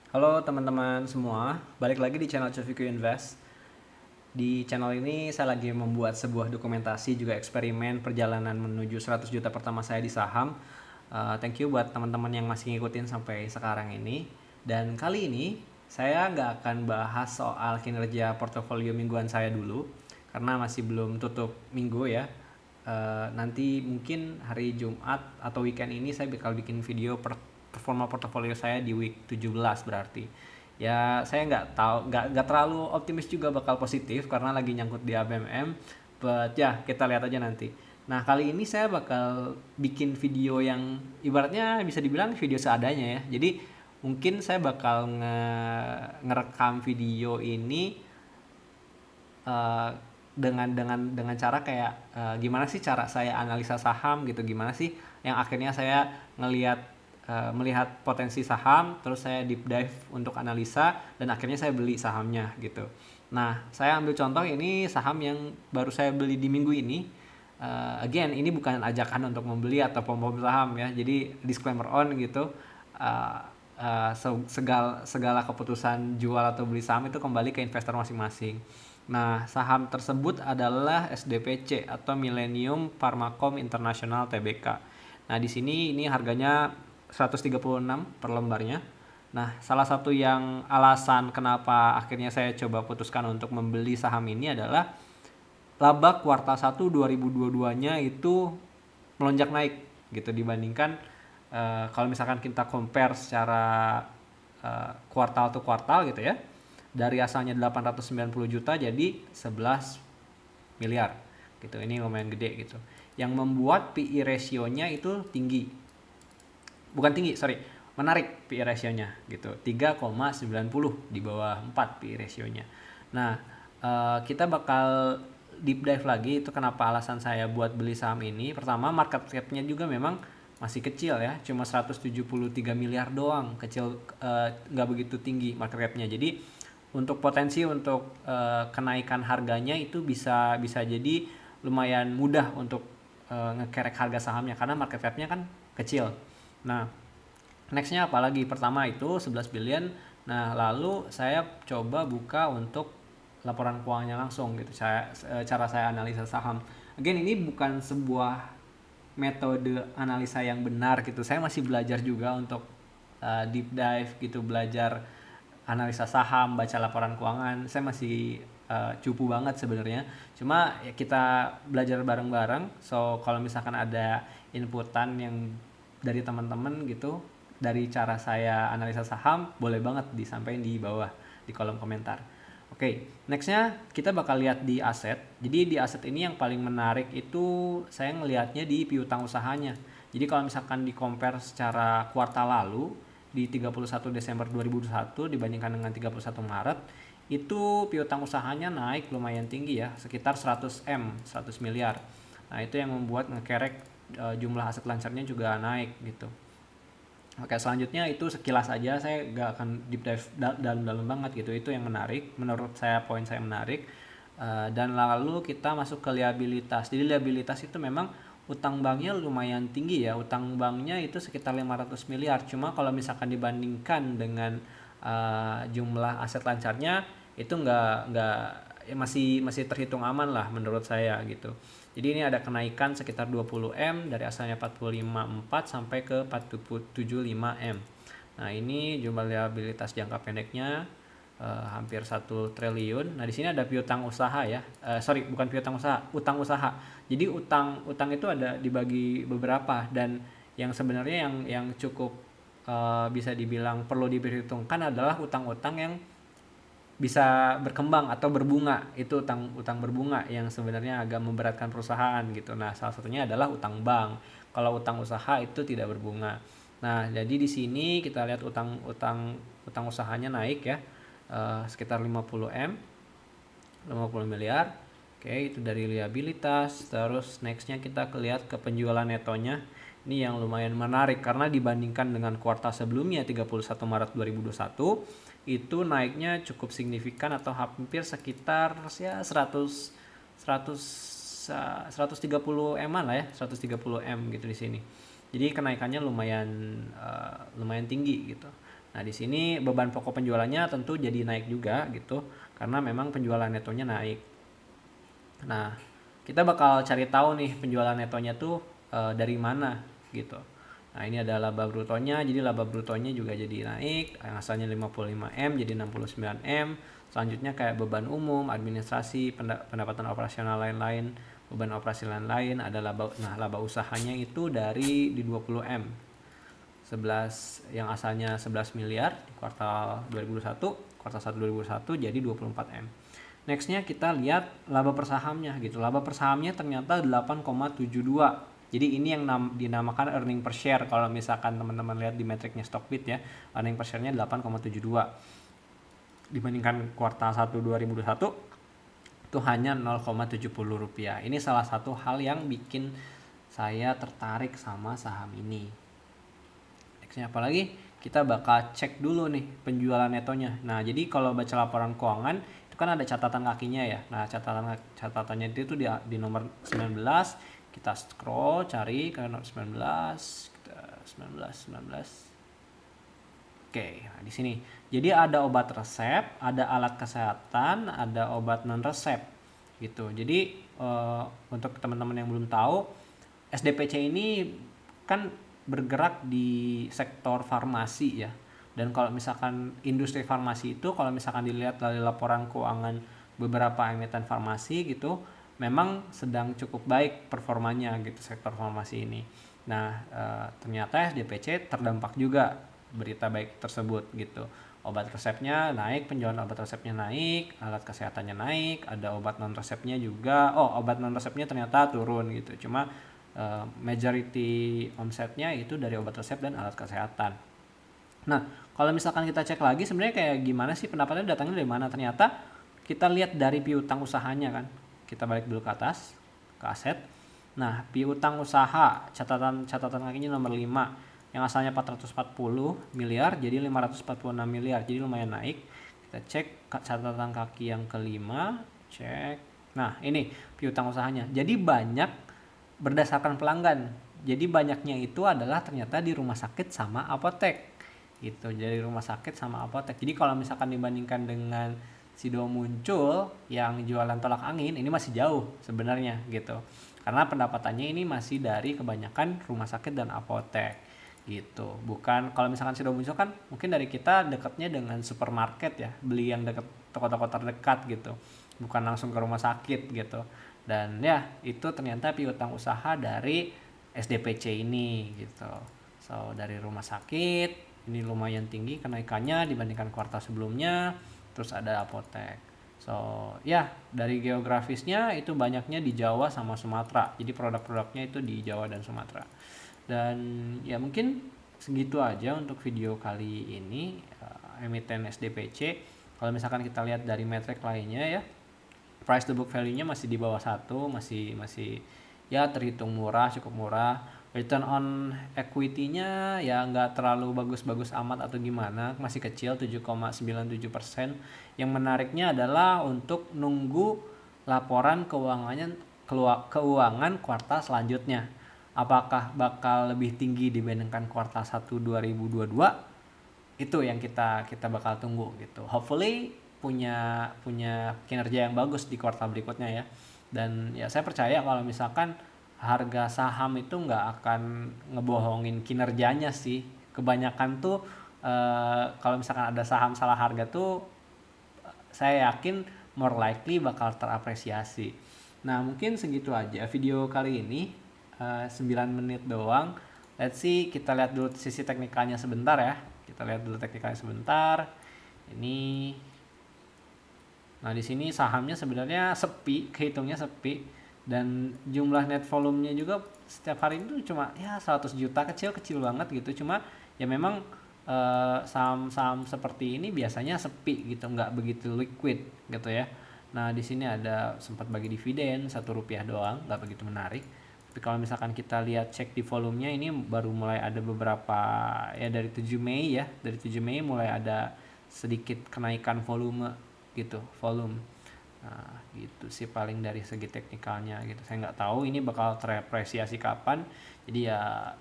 Halo teman-teman semua, balik lagi di channel Coviku Invest. Di channel ini saya lagi membuat sebuah dokumentasi juga eksperimen perjalanan menuju 100 juta pertama saya di saham. Thank you buat teman-teman yang masih ngikutin sampai sekarang ini. Dan kali ini saya nggak akan bahas soal kinerja portofolio mingguan saya dulu, karena masih belum tutup minggu ya. Nanti mungkin hari Jumat atau weekend ini saya bakal bikin video performa portofolio saya di week 17 berarti. Ya saya nggak tahu, nggak terlalu optimis juga bakal positif karena lagi nyangkut di ABMM. But ya kita lihat aja nanti. Nah kali ini saya bakal bikin video yang ibaratnya bisa dibilang video seadanya ya. Jadi mungkin saya bakal ngerekam video ini eh, dengan cara kayak gimana sih cara saya analisa saham gitu, gimana sih yang akhirnya saya melihat potensi saham, terus saya deep dive untuk analisa dan akhirnya saya beli sahamnya gitu. Nah saya ambil contoh ini saham yang baru saya beli di minggu ini. Again ini bukan ajakan untuk membeli atau pom-pom saham ya, jadi disclaimer on gitu. uh, segala keputusan jual atau beli saham itu kembali ke investor masing-masing. Nah, saham tersebut adalah SDPC atau Millennium Pharmacom International Tbk. Nah, di sini ini harganya 136 per lembarnya. Nah, salah satu yang alasan kenapa akhirnya saya coba putuskan untuk membeli saham ini adalah laba kuartal 1 2022-nya itu melonjak naik gitu dibandingkan kalau misalkan kita compare secara kuartal to kuartal gitu ya. Dari asalnya 890 juta jadi 11 miliar gitu. Ini lumayan gede gitu. Yang membuat PE ratio-nya itu tinggi. Bukan tinggi, sorry. Menarik PE ratio-nya gitu. 3,90 di bawah 4 PE ratio-nya. Nah, kita bakal deep dive lagi itu kenapa alasan saya buat beli saham ini. Pertama, market cap-nya juga memang masih kecil ya, cuma 173 miliar doang, kecil, nggak begitu tinggi market cap-nya. Jadi untuk potensi untuk kenaikan harganya itu bisa bisa jadi lumayan mudah untuk ngekerek harga sahamnya karena market cap-nya kan kecil. Nah, nextnya apalagi pertama itu 11 billion. Nah lalu saya coba buka untuk laporan keuangannya langsung gitu. Cara saya analisa saham. Again ini bukan sebuah metode analisa yang benar gitu. Saya masih belajar juga untuk deep dive gitu, belajar analisa saham, baca laporan keuangan. Saya masih cupu banget sebenarnya. Cuma ya kita belajar bareng-bareng. So kalau misalkan ada inputan yang dari teman-teman gitu dari cara saya analisa saham, boleh banget disampaikan di bawah di kolom komentar. Oke, nextnya kita bakal lihat di aset. Jadi di aset ini yang paling menarik itu saya ngelihatnya di piutang usahanya. Jadi kalau misalkan di compare secara kuartal lalu di 31 Desember 2021 dibandingkan dengan 31 Maret, itu piutang usahanya naik lumayan tinggi ya, sekitar 100 M, 100 miliar. Nah, itu yang membuat ngekerek jumlah aset lancarnya juga naik gitu. Oke, selanjutnya itu sekilas aja, saya gak akan deep dive dalam-dalam banget gitu. Itu yang menarik, menurut saya poin saya menarik. Dan lalu kita masuk ke liabilitas. Jadi liabilitas itu memang utang banknya lumayan tinggi ya. Utang banknya itu sekitar 500 miliar. Cuma kalau misalkan dibandingkan dengan jumlah aset lancarnya itu nggak ya masih terhitung aman lah menurut saya gitu. Jadi ini ada kenaikan sekitar 20 M dari asalnya 45,4 sampai ke 47,5 M. Nah, ini jumlah liabilitas jangka pendeknya hampir 1 triliun. Nah, di sini ada piutang usaha ya. Sorry, bukan piutang usaha, utang usaha. Jadi utang itu ada dibagi beberapa dan yang sebenarnya yang cukup bisa dibilang perlu diperhitungkan adalah utang-utang yang bisa berkembang atau berbunga. Itu utang berbunga yang sebenarnya agak memberatkan perusahaan gitu. Nah, salah satunya adalah utang bank. Kalau utang usaha itu tidak berbunga. Nah, jadi di sini kita lihat utang usahanya naik ya, sekitar 50 M, 50 miliar. Oke, itu dari liabilitas. Terus nextnya kita lihat ke penjualan netonya. Ini yang lumayan menarik karena dibandingkan dengan kuartal sebelumnya 31 Maret 2021 itu naiknya cukup signifikan atau hampir sekitar ya 130 M lah ya, 130 M gitu di sini. Jadi kenaikannya lumayan tinggi gitu. Nah, di sini beban pokok penjualannya tentu jadi naik juga gitu, karena memang penjualan netonya naik. Nah, kita bakal cari tahu nih penjualan netonya tuh dari mana gitu. Nah, ini ada laba brutonya, jadi laba brutonya juga jadi naik, yang asalnya 55M jadi 69M. Selanjutnya kayak beban umum, administrasi, pendapatan operasional lain-lain, beban operasi lain-lain, ada laba usahanya itu dari di 20M. 11 yang asalnya 11 miliar di kuartal 2021, kuartal 1 2021 jadi 24M. Nextnya kita lihat laba per sahamnya gitu. Laba per sahamnya ternyata 8,72. Jadi ini yang dinamakan earning per share. Kalau misalkan teman-teman lihat di metriknya Stockbit ya, earning per share-nya 8,72. Dibandingkan kuartal 1 2021 itu hanya 0,70 rupiah. Ini salah satu hal yang bikin saya tertarik sama saham ini. Nextnya apalagi? Kita bakal cek dulu nih penjualan netonya. Nah, jadi kalau baca laporan keuangan itu kan ada catatan kakinya ya. Nah, catatannya itu di nomor 19. Kita scroll cari ke nomor 19, kita 19. Oke, nah di sini. Jadi ada obat resep, ada alat kesehatan, ada obat non resep gitu. Jadi untuk teman-teman yang belum tahu, SDPC ini kan bergerak di sektor farmasi ya. Dan kalau misalkan industri farmasi itu, kalau misalkan dilihat dari laporan keuangan beberapa emiten farmasi gitu, memang sedang cukup baik performanya gitu sektor farmasi ini. Nah, ternyata SDPC terdampak juga berita baik tersebut gitu. Obat resepnya naik, penjualan obat resepnya naik, alat kesehatannya naik, ada obat non resepnya juga. Obat non resepnya ternyata turun gitu. Cuma majority omsetnya itu dari obat resep dan alat kesehatan. Nah, kalau misalkan kita cek lagi sebenarnya kayak gimana sih pendapatannya datangnya dari mana? Ternyata kita lihat dari piutang usahanya kan. Kita balik dulu ke atas, ke aset. Nah, piutang usaha, catatan kakinya nomor 5 yang asalnya 440 miliar jadi 546 miliar. Jadi lumayan naik. Kita cek catatan kaki yang kelima, cek. Nah, ini piutang usahanya. Jadi banyak berdasarkan pelanggan. Jadi banyaknya itu adalah ternyata di rumah sakit sama apotek. Gitu. Dari rumah sakit sama apotek. Jadi kalau misalkan dibandingkan dengan Sido Muncul yang jualan tolak angin, ini masih jauh sebenarnya gitu. Karena pendapatannya ini masih dari kebanyakan rumah sakit dan apotek gitu. Bukan kalau misalkan Sido Muncul kan mungkin dari kita dekatnya dengan supermarket ya, beli yang dekat toko-toko terdekat gitu. Bukan langsung ke rumah sakit gitu. Dan ya, itu ternyata piutang usaha dari SDPC ini gitu. So, dari rumah sakit ini lumayan tinggi kenaikannya dibandingkan kuartal sebelumnya. Terus ada apotek. So, ya dari geografisnya itu banyaknya di Jawa sama Sumatera. Jadi produk-produknya itu di Jawa dan Sumatera. Dan ya mungkin segitu aja untuk video kali ini emiten SDPC. Kalau misalkan kita lihat dari metrik lainnya ya, price to book value-nya masih di bawah 1, masih ya terhitung murah, cukup murah. Return on equity-nya ya nggak terlalu bagus-bagus amat atau gimana, masih kecil 7,97%. Yang menariknya adalah untuk nunggu laporan keuangan kuartal selanjutnya. Apakah bakal lebih tinggi dibandingkan kuartal 1 2022? Itu yang kita bakal tunggu gitu. Hopefully punya kinerja yang bagus di kuartal berikutnya ya. Dan ya saya percaya kalau misalkan harga saham itu nggak akan ngebohongin kinerjanya sih. Kebanyakan tuh kalau misalkan ada saham salah harga tuh saya yakin more likely bakal terapresiasi. Nah, mungkin segitu aja video kali ini. 9 menit doang. Let's see, kita lihat dulu sisi teknikalnya sebentar ya. Kita lihat dulu teknikalnya sebentar. Ini Nah, di sini sahamnya sebenarnya sepi, kehitungnya sepi, dan jumlah net volumenya juga setiap hari itu cuma ya 100 juta, kecil banget gitu. Cuma ya memang saham-saham seperti ini biasanya sepi gitu, nggak begitu liquid gitu ya. Nah, di sini ada sempat bagi dividen Rp1 doang, nggak begitu menarik. Tapi kalau misalkan kita lihat cek di volumenya ini baru mulai ada beberapa ya dari 7 Mei ya, dari 7 Mei mulai ada sedikit kenaikan volume gitu, volume. Nah, gitu sih paling dari segi teknikalnya gitu. Saya nggak tahu ini bakal terapresiasi kapan. Jadi ya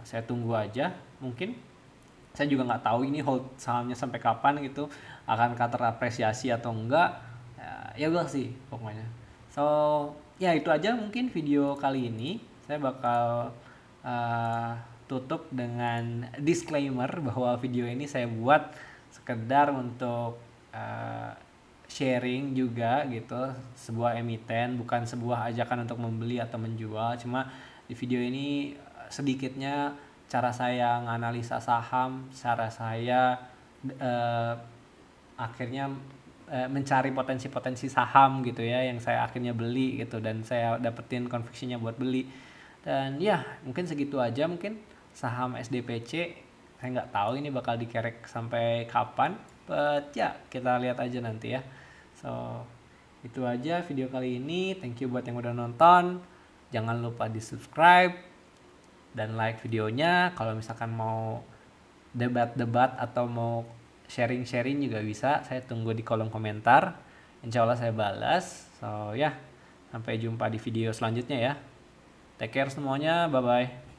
saya tunggu aja mungkin. Saya juga nggak tahu ini hold sahamnya sampai kapan gitu, akankah terapresiasi atau enggak. Ya udah sih pokoknya. So ya itu aja mungkin video kali ini. Saya bakal uh, tutup dengan disclaimer bahwa video ini saya buat sekedar untuk uh, sharing juga gitu, sebuah emiten, bukan sebuah ajakan untuk membeli atau menjual. Cuma di video ini sedikitnya cara saya menganalisa saham, cara saya eh, akhirnya mencari potensi-potensi saham gitu ya yang saya akhirnya beli gitu, dan saya dapetin convictionnya buat beli. Dan ya mungkin segitu aja, mungkin saham SDPC saya nggak tahu ini bakal dikerek sampai kapan, but ya kita lihat aja nanti ya. So itu aja video kali ini, thank you buat yang udah nonton, jangan lupa di subscribe dan like videonya. Kalau misalkan mau debat-debat atau mau sharing-sharing juga bisa, saya tunggu di kolom komentar, insya Allah saya balas. So ya, sampai jumpa di video selanjutnya ya, take care semuanya, bye bye.